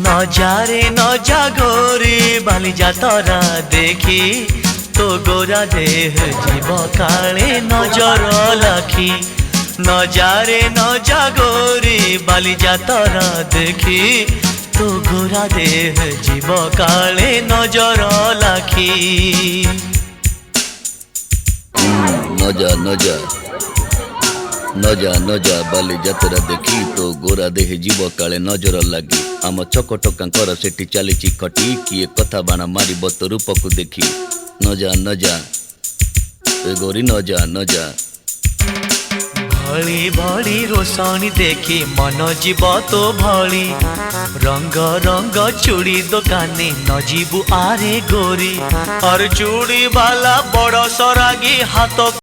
নজারে নজা গোরে বালিজা তরা দেখি তো গোরা দেহ জীব কালে নজর লাখি নজারে নজা গোরে বালিজা তরা দেখি তো গোরা দেহ জীব কালে নজর লাখি নজা নজা নজা নজা বালি যাত্রা দেখি তো গোরা দেহে জীବ କାଳେ ନଜର ଲାଗି ଆମ ଛକ ଟୋକାଙ୍କର ସେଠି ଚାଲିଛି ଖଟି କିଏ କଥା ବାଣ ମାରିବ ତୋ ରୂପକୁ ଦେଖି ନଜା ନଜା ଏ ଗୋରି ନଜା ନଜା ଭଳି ଭଳି ରୋଷଣୀ ଦେଖି ମନ ଯିବ ତୋ ଭଳି ରଙ୍ଗ ରଙ୍ଗ ଚୁଡ଼ି ଦୋକାନୀ ନ ଯିବୁ ଆରେ ଗୋରି ଅର ଚୁଡ଼ି ବାଲା ବଡ଼ ସରାଗୀ ହାତ